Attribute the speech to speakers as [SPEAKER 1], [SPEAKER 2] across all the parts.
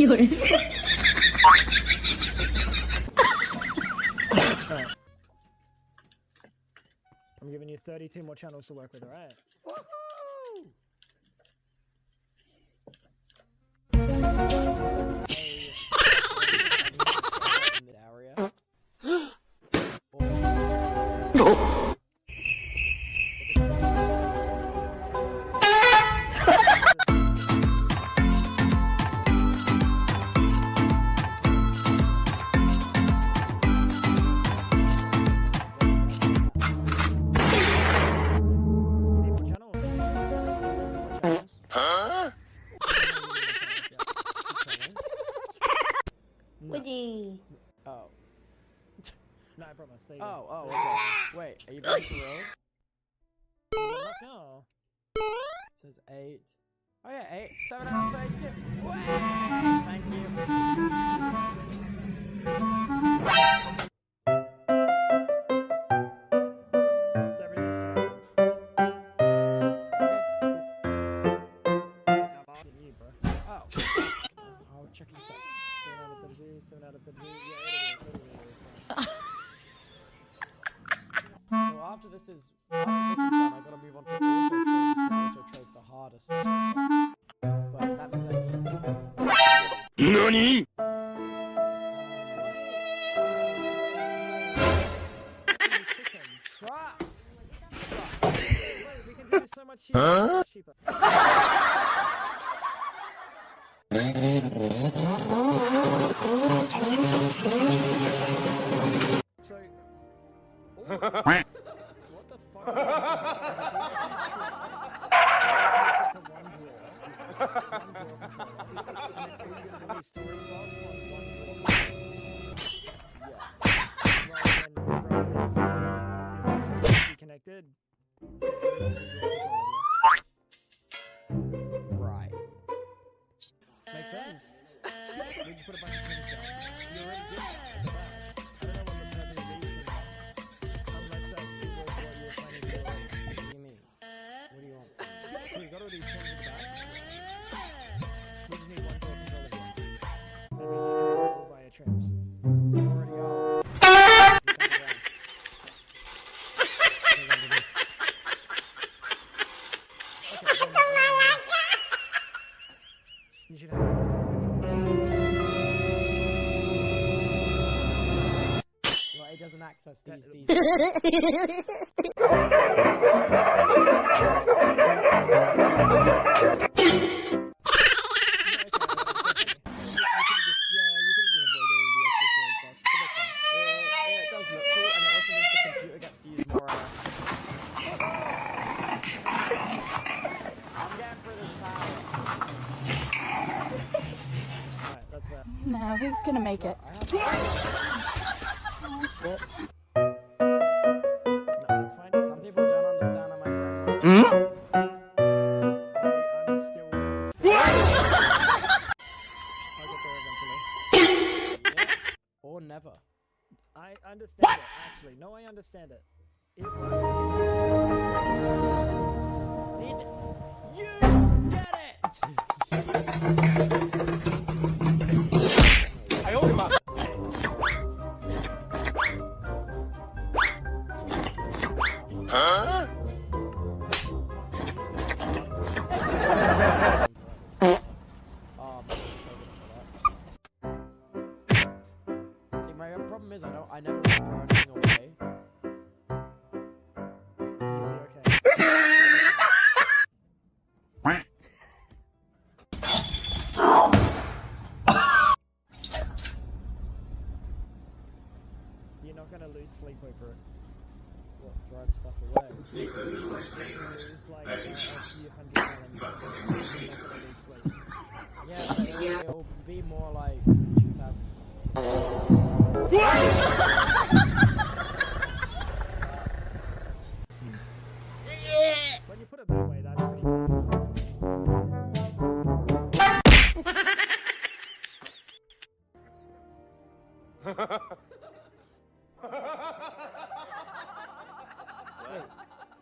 [SPEAKER 1] Alright. I'm giving you 32 more channels to work with, alright?
[SPEAKER 2] Woody.
[SPEAKER 3] Oh.
[SPEAKER 1] No, I promise. There you
[SPEAKER 3] Oh,
[SPEAKER 1] go.
[SPEAKER 3] okay. Wait, are you being for real?
[SPEAKER 1] No.
[SPEAKER 3] It says 8. Oh yeah, 8, 7 out of 32. Way! Thank you.
[SPEAKER 1] It's everything's fine. You, bro.
[SPEAKER 3] Oh. I'll check this out.
[SPEAKER 1] 7 out of 32, 7 out of 32. Yeah, it'll be fine.
[SPEAKER 3] So after this is done, I gotta move on to auto trades to auto trade the harder stuff. But that means I need
[SPEAKER 4] NANI?!
[SPEAKER 3] trust.
[SPEAKER 1] We can do so much cheaper. So, what the fuck? Connected.
[SPEAKER 3] Right.
[SPEAKER 1] Makes sense. We just put a bunch of things down. You already did that. I don't know what the purpose of these things are. Unless that is what you were planning to do.
[SPEAKER 3] What do you mean? What do you want from me?
[SPEAKER 1] So you got all these things in the back. We just need one door controller here. That means you can control via trims.
[SPEAKER 3] You already are.
[SPEAKER 1] You should have a
[SPEAKER 3] Well, it doesn't access these. Yeah, it does look cool, and it also means the computer gets to use more. I'm getting through this power.
[SPEAKER 1] Alright, that's that.
[SPEAKER 2] Now, who's gonna make it?
[SPEAKER 1] No, it's fine.
[SPEAKER 3] Some people don't understand how my brain works.
[SPEAKER 1] I'm still. I'll get there eventually.
[SPEAKER 3] Yeah. Or never.
[SPEAKER 1] I understand it, actually. No, I understand it. It works.
[SPEAKER 3] You get it!
[SPEAKER 4] I owe him up! Huh?
[SPEAKER 3] See, my problem is I never want to throw anything away.
[SPEAKER 1] You're not gonna lose sleep over it.
[SPEAKER 3] What, throwing stuff away?
[SPEAKER 1] You lose like a few $100 sleep.
[SPEAKER 3] Yeah, but it'll be more like 2,000.
[SPEAKER 1] When you put it that way, that's pretty tough.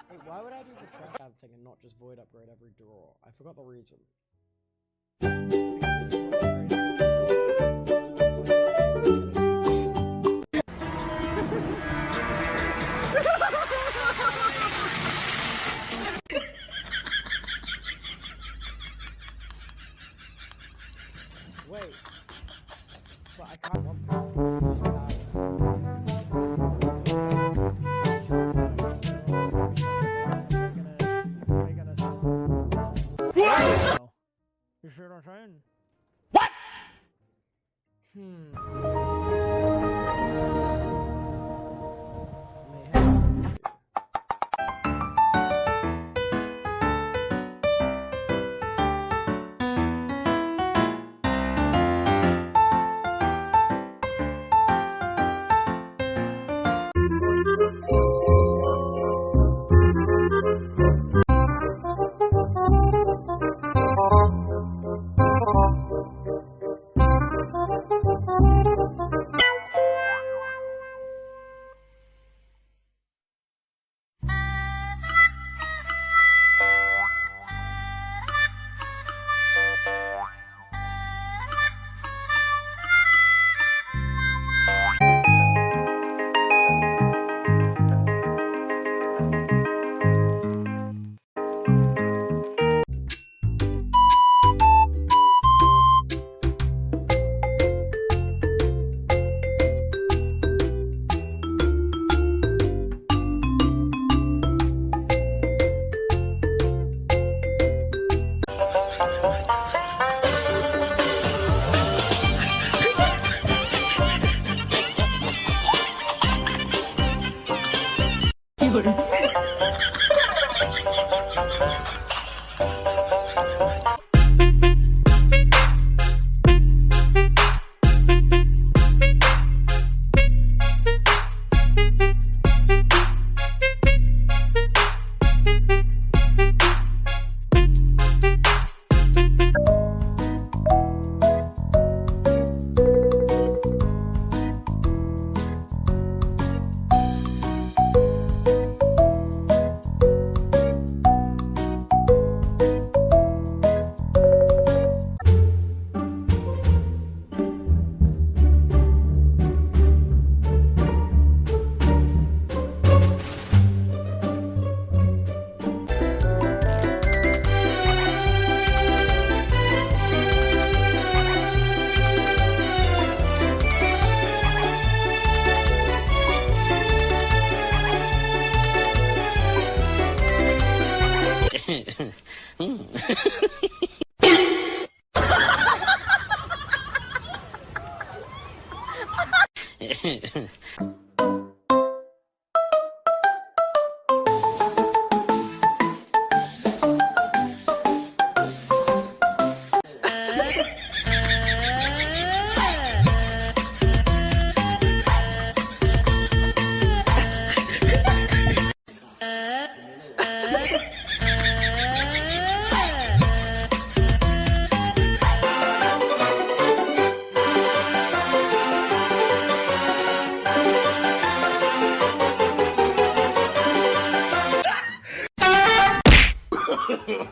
[SPEAKER 3] Wait, why would I do the trash can thing and not just void upgrade every drawer? I forgot the reason.
[SPEAKER 1] Because it's see what I'm saying? May have some.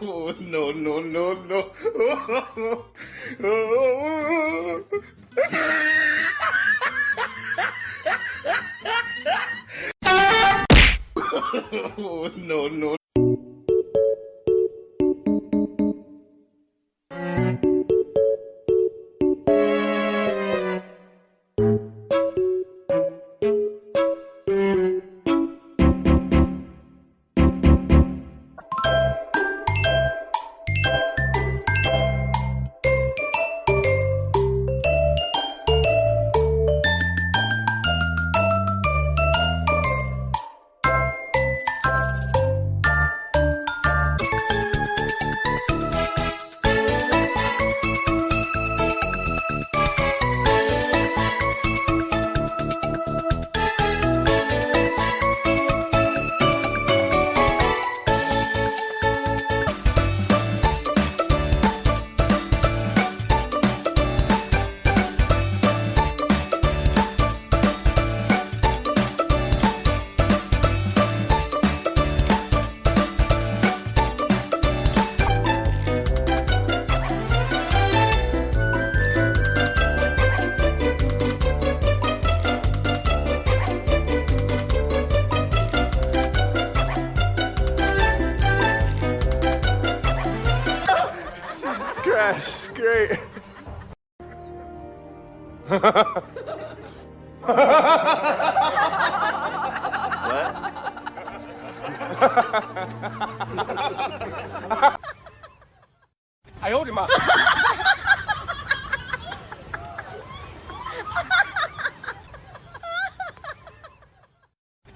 [SPEAKER 4] Oh, no, no, no, no. Oh, no, no.
[SPEAKER 5] Crash, great. 哎呦我的妈！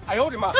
[SPEAKER 5] 哎呦我的妈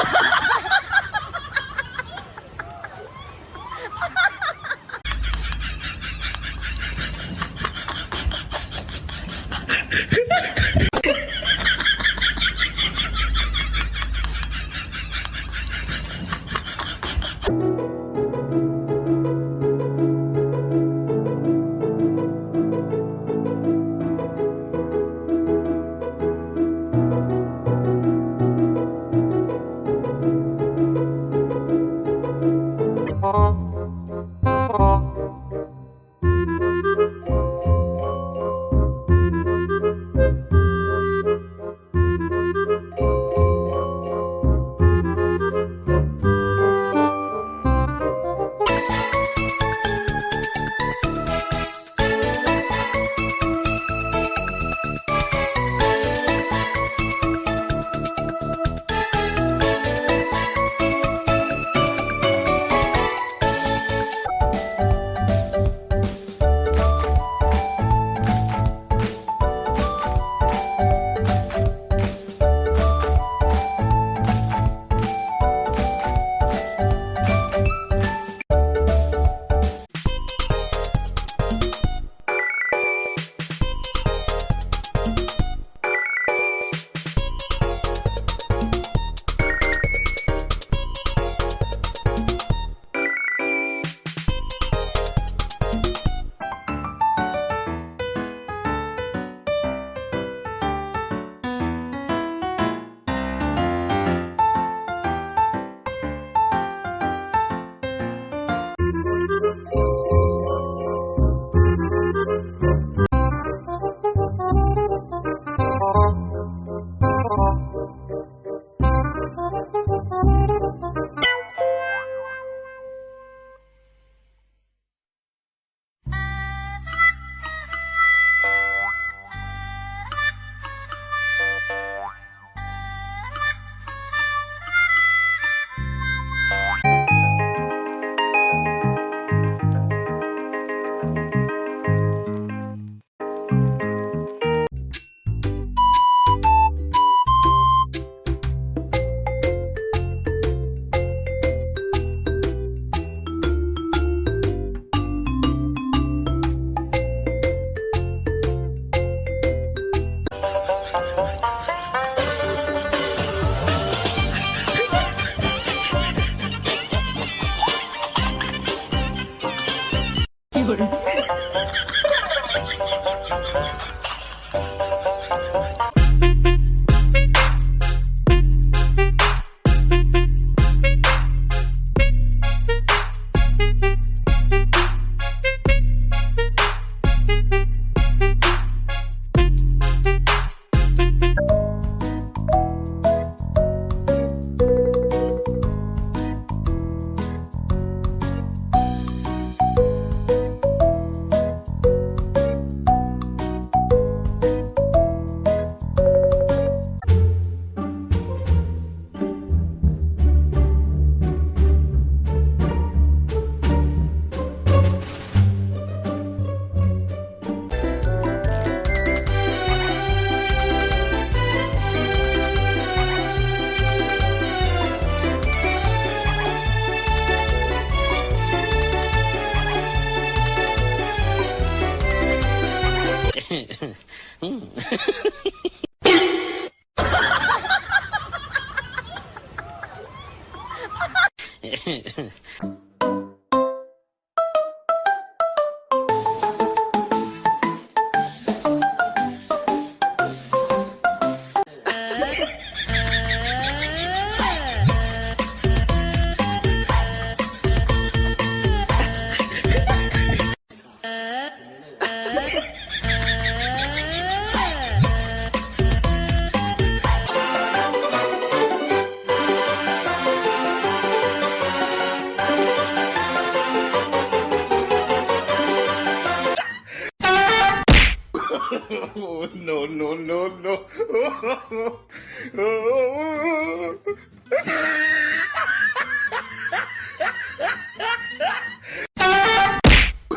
[SPEAKER 5] ！Oh,
[SPEAKER 4] no, no, no, no.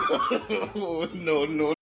[SPEAKER 4] no, no.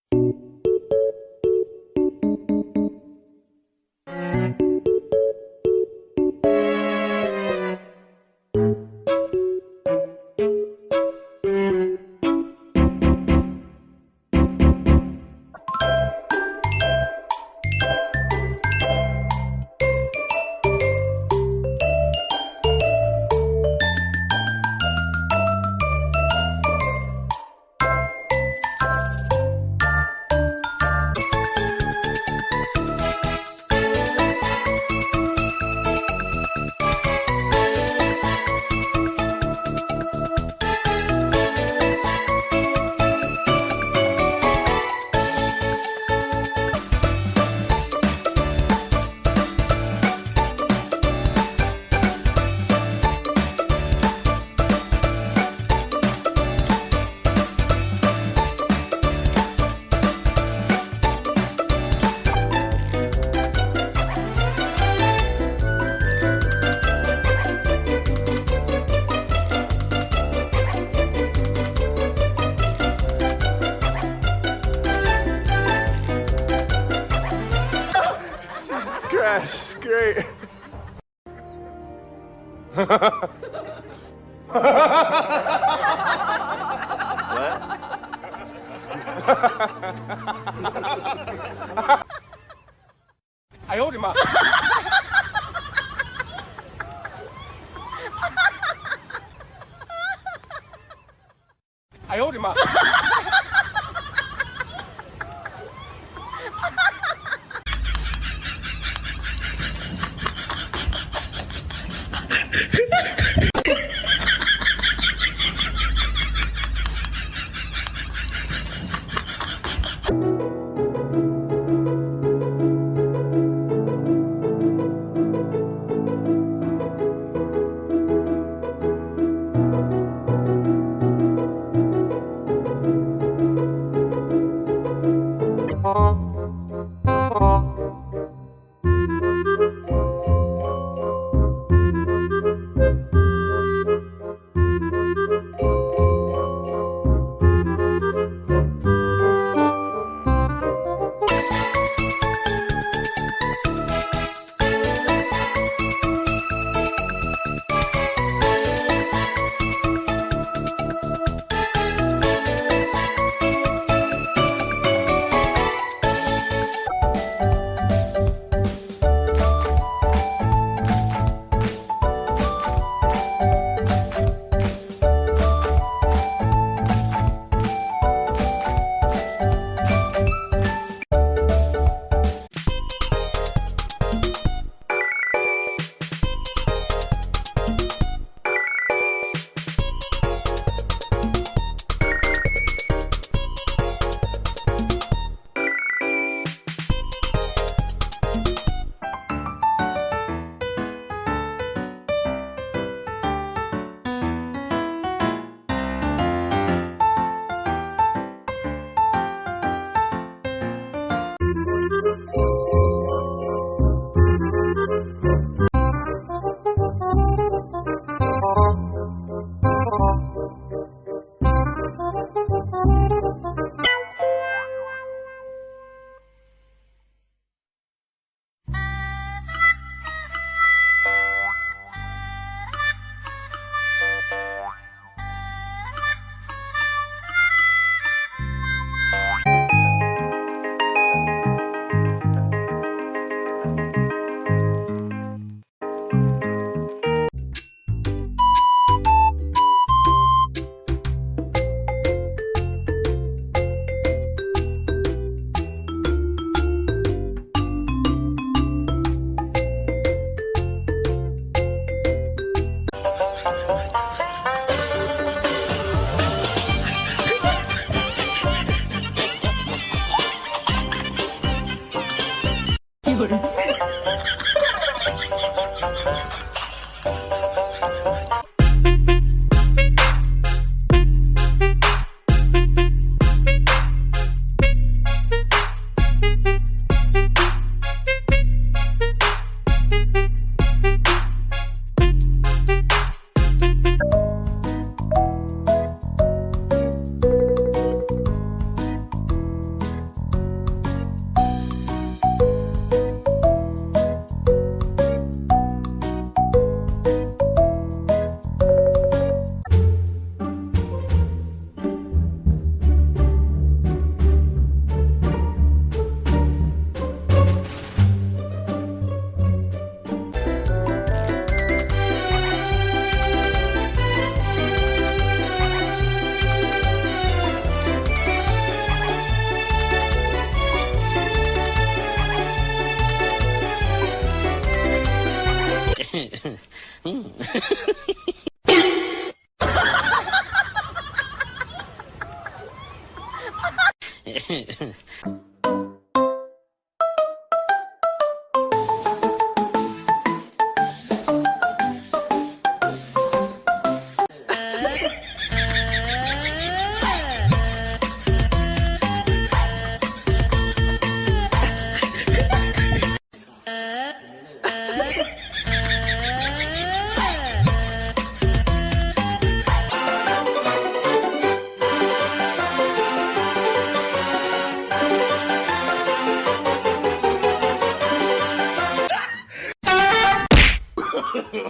[SPEAKER 5] Crash, great. I owed him up. I owed him up.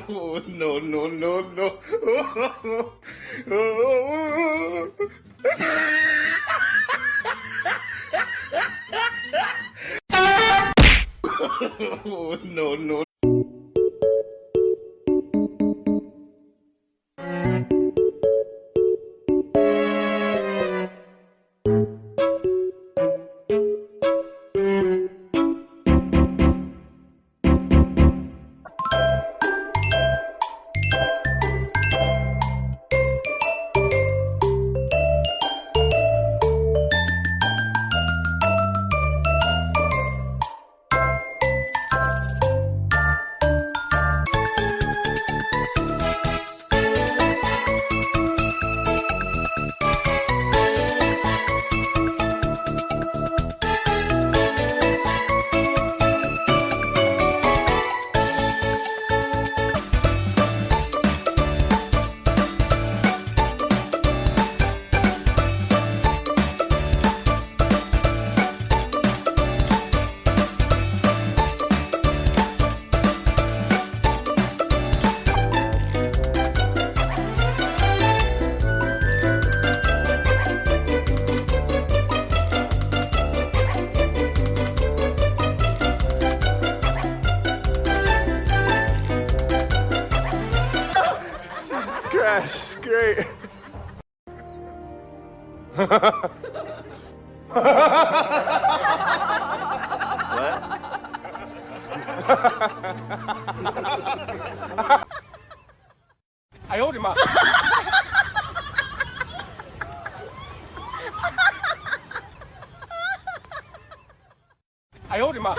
[SPEAKER 4] Oh, no, no, no, no. Oh, no, no.
[SPEAKER 5] Crash, great. I owed him up. I owed him up.